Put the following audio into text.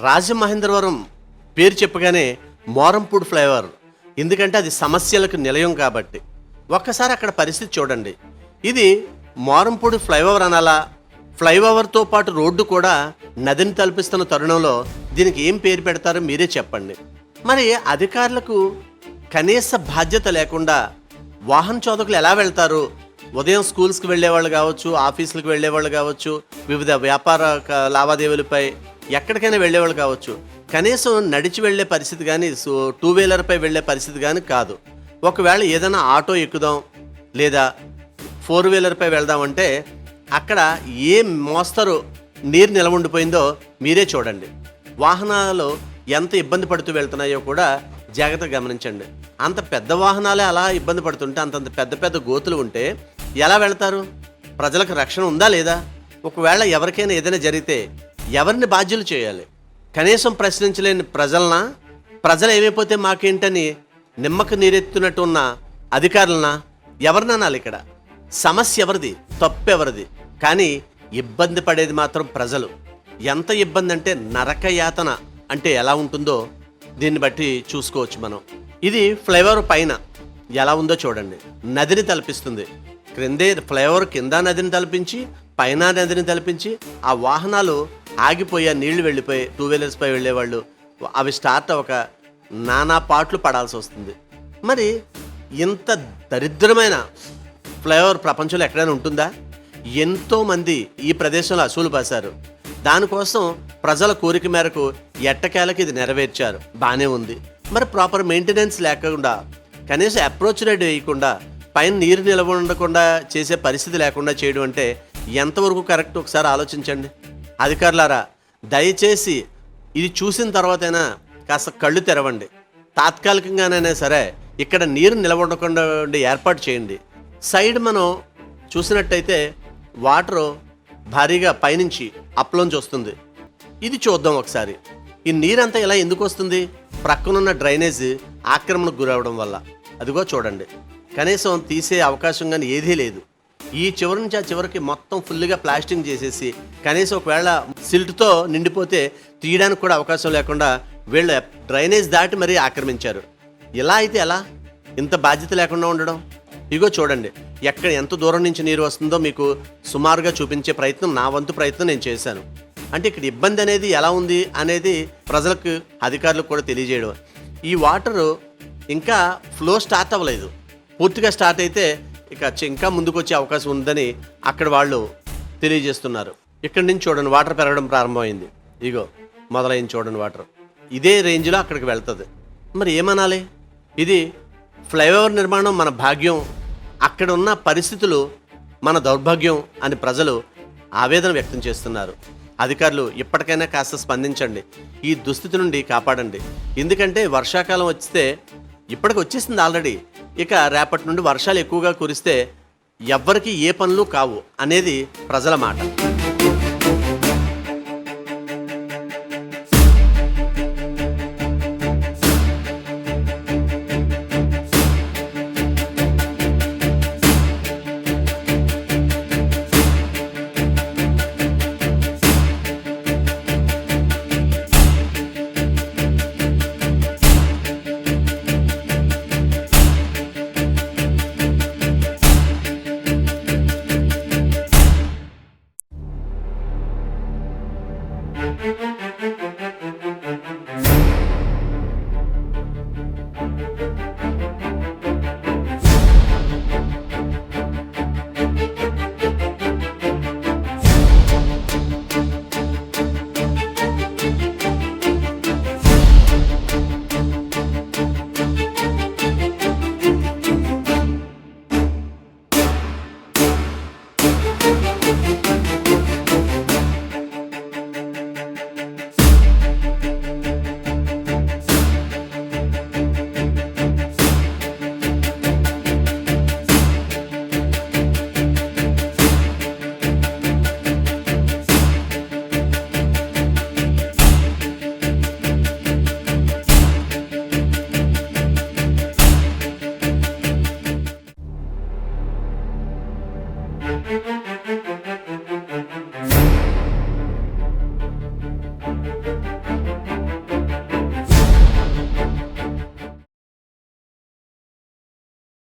రాజమహేంద్రవరం పేరు చెప్పగానే మోరంపూడి ఫ్లైఓవర్, ఎందుకంటే అది సమస్యలకు నిలయం కాబట్టి. ఒక్కసారి అక్కడ పరిస్థితి చూడండి. ఇది మోరంపూడి ఫ్లైఓవర్ అనాలా, ఫ్లైఓవర్తో పాటు రోడ్డు కూడా నదిని తలపిస్తున్న తరుణంలో దీనికి ఏం పేరు పెడతారో మీరే చెప్పండి. మరి అధికారులకు కనీస బాధ్యత లేకుండా వాహన చోదకులు ఎలా వెళ్తారు? ఉదయం స్కూల్స్కి వెళ్ళేవాళ్ళు కావచ్చు, ఆఫీసులకు వెళ్ళేవాళ్ళు కావచ్చు, వివిధ వ్యాపార లావాదేవీలపై ఎక్కడికైనా వెళ్ళేవాళ్ళు కావచ్చు, కనీసం నడిచి వెళ్ళే పరిస్థితి కానీ, టూ వీలర్పై వెళ్ళే పరిస్థితి కానీ కాదు. ఒకవేళ ఏదైనా ఆటో ఎక్కుదాం లేదా ఫోర్ వీలర్పై వెళ్దామంటే అక్కడ ఏ మోస్తరు నీరు నిలవండిపోయిందో మీరే చూడండి. వాహనాలు ఎంత ఇబ్బంది పడుతూ వెళ్తున్నాయో కూడా జాగ్రత్తగా గమనించండి. అంత పెద్ద వాహనాలే అలా ఇబ్బంది పడుతుంటే, అంతంత పెద్ద పెద్ద గోతులు ఉంటే ఎలా వెళ్తారు? ప్రజలకు రక్షణ ఉందా లేదా? ఒకవేళ ఎవరికైనా ఏదైనా జరిగితే ఎవరిని బాధ్యులు చేయాలి? కనీసం ప్రశ్నించలేని ప్రజలు ఏమైపోతే మాకేంటని నిమ్మకు నీరెత్తున్నట్టు ఉన్న అధికారులనా ఎవరిననాలి? ఇక్కడ సమస్య ఎవరిది, తప్పెవరిది? కానీ ఇబ్బంది పడేది మాత్రం ప్రజలు. ఎంత ఇబ్బంది అంటే నరక యాతన అంటే ఎలా ఉంటుందో దీన్ని బట్టి చూసుకోవచ్చు మనం. ఇది ఫ్లైఓవర్ పైన ఎలా ఉందో చూడండి. నదిని తలపిస్తుంది. క్రిందే ఫ్లైఓవర్ కింద నదిని తలపించి, పైన నదిని తలపించి, ఆ వాహనాలు ఆగిపోయి నీళ్లు వెళ్ళిపోయి టూ వీలర్స్పై వెళ్ళేవాళ్ళు అవి స్టార్ట్ అవ్వక నానా పాట్లు పడాల్సి వస్తుంది. మరి ఇంత దరిద్రమైన ఫ్లైఓవర్ ప్రపంచంలో ఎక్కడైనా ఉంటుందా? ఎంతోమంది ఈ ప్రదేశంలో అసూలు పాశారు. దానికోసం ప్రజల కోరిక మేరకు ఎట్టకేలకి ఇది నెరవేర్చారు, బాగానే ఉంది. మరి ప్రాపర్ మెయింటెనెన్స్ లేకుండా, కనీసం అప్రోచ్ రేట్ వేయకుండా, పైన నీరు నిలవ ఉండకుండా చేసే పరిస్థితి లేకుండా చేయడం అంటే ఎంతవరకు కరెక్ట్? ఒకసారి ఆలోచించండి. అధికారులారా, దయచేసి ఇది చూసిన తర్వాతైనా కాస్త కళ్ళు తెరవండి. తాత్కాలికంగానైనా సరే ఇక్కడ నీరు నిలబడకుండా ఏర్పాటు చేయండి. సైడ్ మనం చూసినట్టయితే వాటరు భారీగా పైనుంచి అప్లోంచి వస్తుంది. ఇది చూద్దాం ఒకసారి. ఈ నీరంతా ఇలా ఎందుకు వస్తుంది? ప్రక్కనున్న డ్రైనేజ్ ఆక్రమణకు గురవడం వల్ల. అదిగో చూడండి, కనీసం తీసే అవకాశం కానీ ఏదీ లేదు. ఈ చివరి నుంచి ఆ చివరికి మొత్తం ఫుల్గా ప్లాస్టింగ్ చేసేసి, కనీసం ఒకవేళ సిల్ట్తో నిండిపోతే తీయడానికి కూడా అవకాశం లేకుండా వీళ్ళు డ్రైనేజ్ దాటి మరీ ఆక్రమించారు. ఇలా అయితే ఎలా? ఇంత బాధ్యత లేకుండా ఉండడం. ఇగో చూడండి, ఎక్కడ ఎంత దూరం నుంచి నీరు వస్తుందో మీకు సుమారుగా చూపించే ప్రయత్నం, నా వంతు ప్రయత్నం నేను చేశాను. అంటే ఇక్కడ ఇబ్బంది అనేది ఎలా ఉంది అనేది ప్రజలకు, అధికారులకు కూడా తెలియజేయడం. ఈ వాటరు ఇంకా ఫ్లో స్టార్ట్ అవ్వలేదు. పూర్తిగా స్టార్ట్ అయితే ఇంకా ముందుకు వచ్చే అవకాశం ఉందని అక్కడ వాళ్ళు తెలియజేస్తున్నారు. ఇక్కడి నుంచి చూడండి, వాటర్ పెరగడం ప్రారంభమైంది. ఇగో మొదలైంది చూడండి వాటర్. ఇదే రేంజ్లో అక్కడికి వెళ్తుంది. మరి ఏమనాలి? ఇది ఫ్లైఓవర్ నిర్మాణం మన భాగ్యం, అక్కడ ఉన్న పరిస్థితులు మన దౌర్భాగ్యం అని ప్రజలు ఆవేదన వ్యక్తం చేస్తున్నారు. అధికారులు ఇప్పటికైనా కాస్త స్పందించండి, ఈ దుస్థితి నుండి కాపాడండి. ఎందుకంటే వర్షాకాలం వస్తే, ఇప్పటికి వచ్చేసింది ఆల్రెడీ, ఇక రేపటి నుండి వర్షాలు ఎక్కువగా కురిస్తే ఎవ్వరికి ఏ పనులు కావు అనేది ప్రజల మాట. చేయండి.